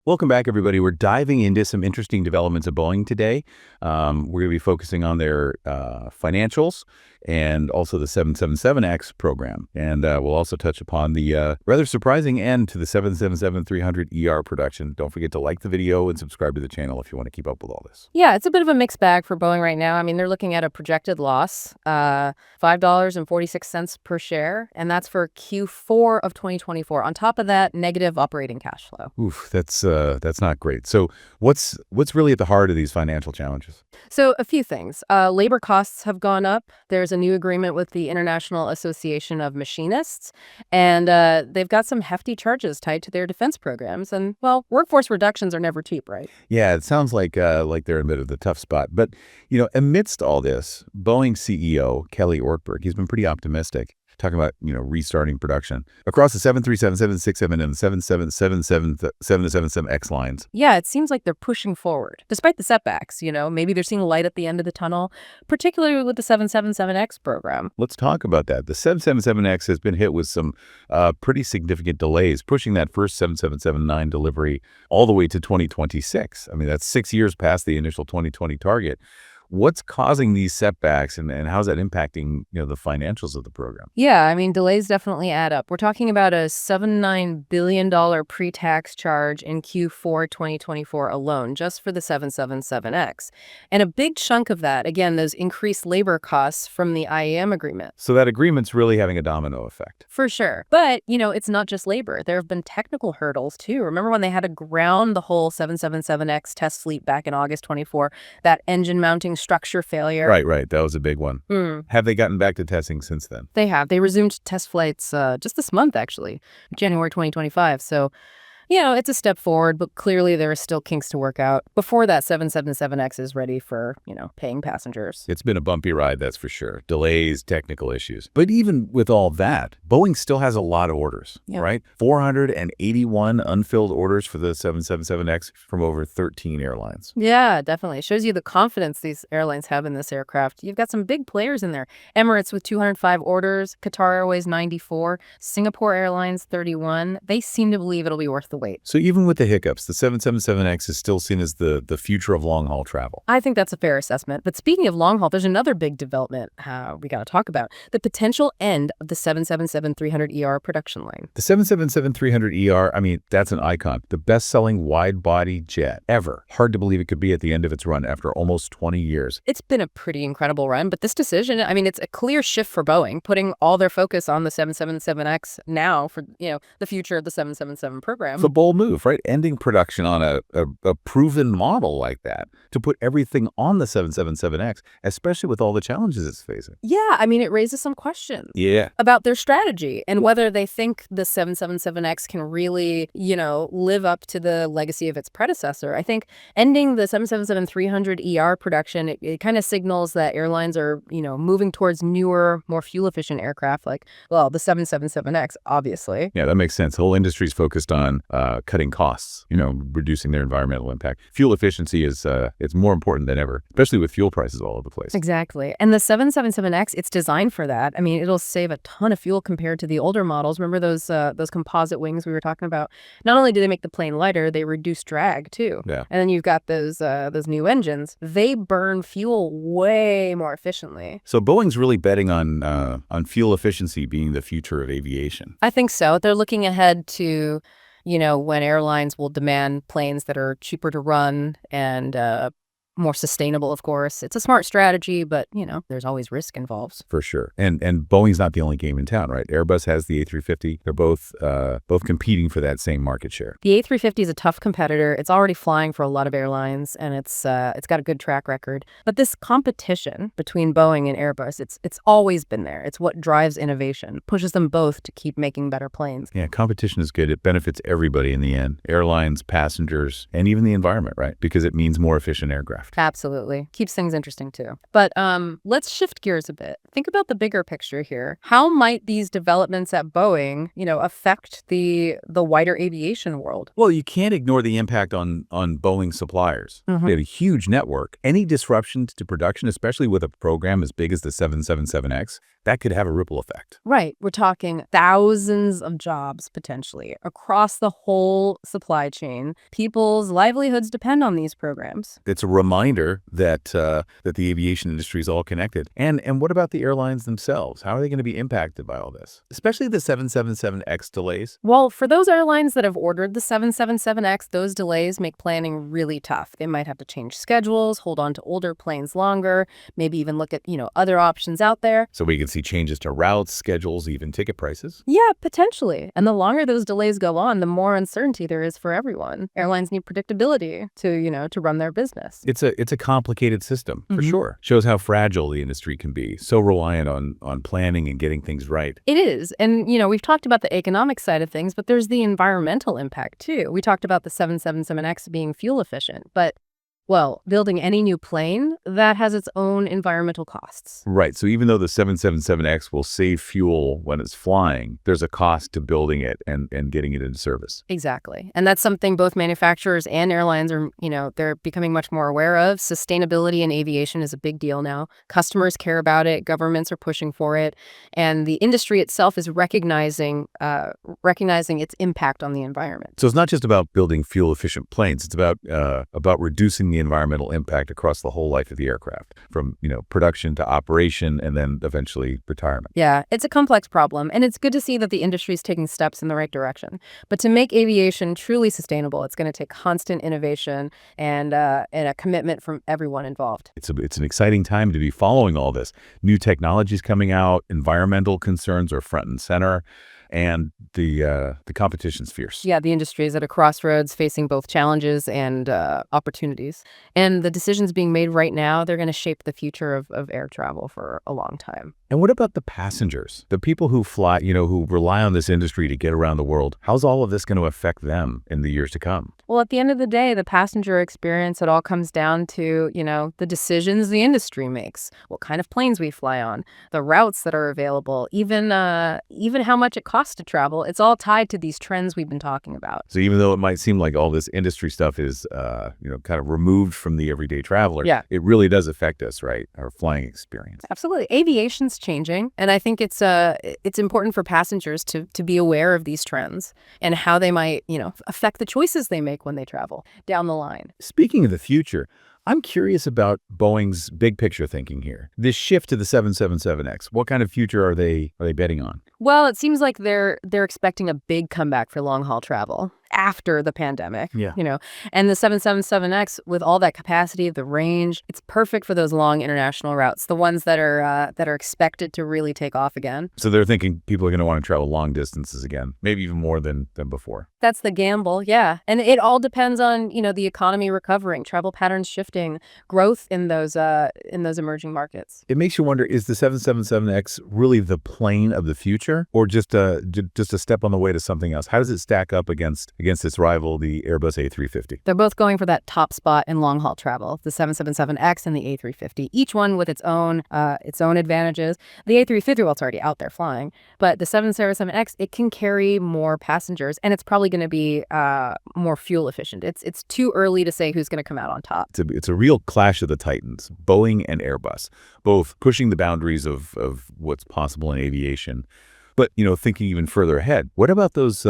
Welcome back, everybody. We're diving into some interesting developments at Boeing today. We're going to be focusing on their financials and also the 777X program. And we'll also touch upon the rather surprising end to the 777-300ER production. Don't forget to like the video and subscribe to the channel if you want to keep up with all this. Yeah, it's a bit of a mixed bag for Boeing right now. I mean, they're looking at a projected loss, $5.46 per share, and that's for Q4 of 2024. On top of that, negative operating cash flow. Oof, that's not great. So what's really at the heart of these financial challenges? So a few things. Labor costs have gone up. There's a new agreement with the International Association of Machinists, and they've got some hefty charges tied to their defense programs. And, well, workforce reductions are never cheap, right? Yeah, it sounds like they're in a bit of the tough spot. But, amidst all this, Boeing CEO Kelly Ortberg, he's been pretty optimistic, talking about, restarting production across the 737, 767, and the 777X lines. Yeah, it seems like they're pushing forward, despite the setbacks. Maybe they're seeing light at the end of the tunnel, particularly with the 777X program. Let's talk about that. The 777X has been hit with some pretty significant delays, pushing that first 777-9 delivery all the way to 2026. I mean, that's 6 years past the initial 2020 target. What's causing these setbacks, and how's that impacting, the financials of the program? Yeah, I mean, delays definitely add up. We're talking about a $79 billion pre-tax charge in Q4 2024 alone, just for the 777X. And a big chunk of that, again, those increased labor costs from the IAM agreement. So that agreement's really having a domino effect. For sure. But, it's not just labor. There have been technical hurdles, too. Remember when they had to ground the whole 777X test fleet back in August 24, that engine mounting structure failure? Right. That was a big one. Have they gotten back to testing since then? They have. They resumed test flights just this month, actually, January 2025. So, it's a step forward, but clearly there are still kinks to work out before that 777X is ready for, paying passengers. It's been a bumpy ride, that's for sure. Delays, technical issues. But even with all that, Boeing still has a lot of orders, right? 481 unfilled orders for the 777X from over 13 airlines. Yeah, definitely. It shows you the confidence these airlines have in this aircraft. You've got some big players in there. Emirates with 205 orders, Qatar Airways 94, Singapore Airlines 31. They seem to believe it'll be worth the wait. So even with the hiccups, the 777X is still seen as the future of long-haul travel. I think that's a fair assessment. But speaking of long-haul, there's another big development we got to talk about. The potential end of the 777-300ER production line. The 777-300ER, I mean, that's an icon. The best-selling wide-body jet ever. Hard to believe it could be at the end of its run after almost 20 years. It's been a pretty incredible run, but this decision, I mean, it's a clear shift for Boeing, putting all their focus on the 777X now for, the future of the 777 program. It's a bold move, right? Ending production on a proven model like that to put everything on the 777X, especially with all the challenges it's facing. Yeah, I mean, it raises some questions about their strategy and whether they think the 777X can really, live up to the legacy of its predecessor. I think ending the 777-300ER production, it kind of signals that airlines are, moving towards newer, more fuel-efficient aircraft like, well, the 777X, obviously. Yeah, that makes sense. The whole industry's focused on cutting costs, reducing their environmental impact. Fuel efficiency is it's more important than ever, especially with fuel prices all over the place. Exactly. And the 777X, it's designed for that. I mean, it'll save a ton of fuel compared to the older models. Remember those composite wings we were talking about? Not only do they make the plane lighter, they reduce drag too. Yeah. And then you've got those new engines. They burn fuel way more efficiently. So Boeing's really betting on fuel efficiency being the future of aviation. I think so. They're looking ahead to when airlines will demand planes that are cheaper to run and more sustainable, of course. It's a smart strategy, but, there's always risk involved. For sure. And Boeing's not the only game in town, right? Airbus has the A350. They're both competing for that same market share. The A350 is a tough competitor. It's already flying for a lot of airlines, and it's got a good track record. But this competition between Boeing and Airbus, it's always been there. It's what drives innovation, pushes them both to keep making better planes. Yeah, competition is good. It benefits everybody in the end. Airlines, passengers, and even the environment, right? Because it means more efficient aircraft. Absolutely. Keeps things interesting, too. But let's shift gears a bit. Think about the bigger picture here. How might these developments at Boeing, affect the wider aviation world? Well, you can't ignore the impact on Boeing suppliers. They have a huge network. Any disruption to production, especially with a program as big as the 777X, that could have a ripple effect. Right. We're talking thousands of jobs potentially across the whole supply chain. People's livelihoods depend on these programs. It's a reminder that that the aviation industry is all connected. And what about the airlines themselves? How are they going to be impacted by all this? Especially the 777X delays. Well, for those airlines that have ordered the 777X, those delays make planning really tough. They might have to change schedules, hold on to older planes longer, maybe even look at, other options out there. So we can see changes to routes, schedules, even ticket prices. Yeah, potentially. And the longer those delays go on, the more uncertainty there is for everyone. Airlines need predictability to run their business. It's a complicated system, for sure. Shows how fragile the industry can be, so reliant on planning and getting things right. It is. And, we've talked about the economic side of things, but there's the environmental impact, too. We talked about the 777X being fuel efficient, but well, building any new plane, that has its own environmental costs. Right. So even though the 777X will save fuel when it's flying, there's a cost to building it and getting it into service. Exactly. And that's something both manufacturers and airlines are, they're becoming much more aware of. Sustainability in aviation is a big deal now. Customers care about it. Governments are pushing for it. And the industry itself is recognizing its impact on the environment. So it's not just about building fuel-efficient planes. It's about reducing the environmental impact across the whole life of the aircraft, from production to operation and then eventually retirement. Yeah, it's a complex problem, and it's good to see that the industry is taking steps in the right direction. But to make aviation truly sustainable, it's going to take constant innovation and a commitment from everyone involved. It's an exciting time to be following all this. New technologies coming out, environmental concerns are front and center. And the competition's fierce. Yeah, the industry is at a crossroads, facing both challenges and opportunities. And the decisions being made right now, they're going to shape the future of air travel for a long time. And what about the passengers? The people who fly, who rely on this industry to get around the world. How's all of this going to affect them in the years to come? Well, at the end of the day, the passenger experience, it all comes down to, the decisions the industry makes, what kind of planes we fly on, the routes that are available, even how much it costs to travel. It's all tied to these trends we've been talking about. So even though it might seem like all this industry stuff is, kind of removed from the everyday traveler, it really does affect us, right? Our flying experience. Absolutely. Aviation's changing. And I think it's important for passengers to be aware of these trends and how they might, affect the choices they make when they travel down the line. Speaking of the future, I'm curious about Boeing's big picture thinking here. This shift to the 777X, what kind of future are they betting on? Well, it seems like they're expecting a big comeback for long-haul travel after the pandemic. Yeah. And the 777X, with all that capacity, the range, it's perfect for those long international routes, the ones that are expected to really take off again. So they're thinking people are going to want to travel long distances again, maybe even more than before. That's the gamble, yeah. And it all depends on, the economy recovering, travel patterns shifting, growth in those emerging markets. It makes you wonder, is the 777X really the plane of the future, or just a step on the way to something else? How does it stack up against its rival, the Airbus A350? They're both going for that top spot in long-haul travel, the 777X and the A350, each one with its own advantages. The A350, well, it's already out there flying, but the 777X, it can carry more passengers, and it's probably going to be more fuel efficient. It's too early to say who's going to come out on top. It's a real clash of the titans, Boeing and Airbus, both pushing the boundaries of what's possible in aviation. But, thinking even further ahead, what about those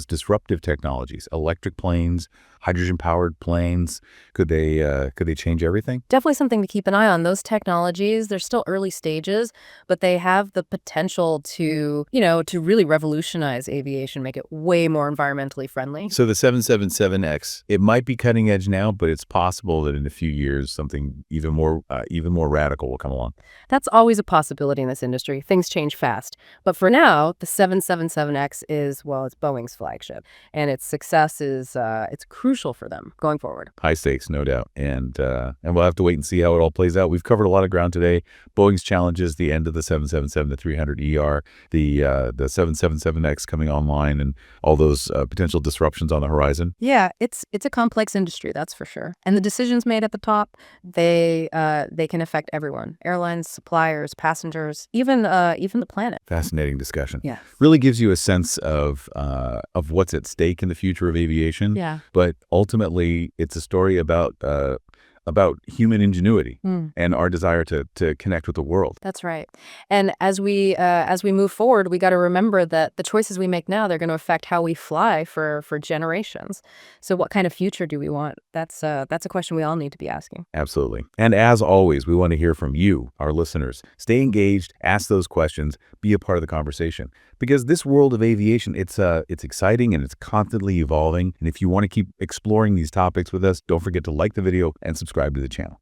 disruptive technologies, electric planes, hydrogen-powered planes? Could they change everything? Definitely something to keep an eye on. Those technologies, they're still early stages, but they have the potential to really revolutionize aviation, make it way more environmentally friendly. So the 777X, it might be cutting edge now, but it's possible that in a few years something even more radical will come along. That's always a possibility in this industry. Things change fast. But for now, the 777X is Boeing's flagship, and its success is it's crucial for them going forward. High stakes, no doubt. And we'll have to wait and see how it all plays out. We've covered a lot of ground today. Boeing's challenges, the end of the 777-300ER, the 777X coming online, and all those potential disruptions on the horizon. Yeah, it's a complex industry, that's for sure. And the decisions made at the top, they can affect everyone: airlines, suppliers, passengers, even the planet. Fascinating discussion. Yeah, really gives you a sense of what's at stake in the future of aviation. Yeah, but ultimately, it's a story about about human ingenuity and our desire to connect with the world. That's right. And as we move forward, we got to remember that the choices we make now, they're going to affect how we fly for generations. So what kind of future do we want? That's a question we all need to be asking. Absolutely. And as always, we want to hear from you, our listeners. Stay engaged, ask those questions, be a part of the conversation. Because this world of aviation, it's exciting and it's constantly evolving. And if you want to keep exploring these topics with us, don't forget to like the video and subscribe to the channel.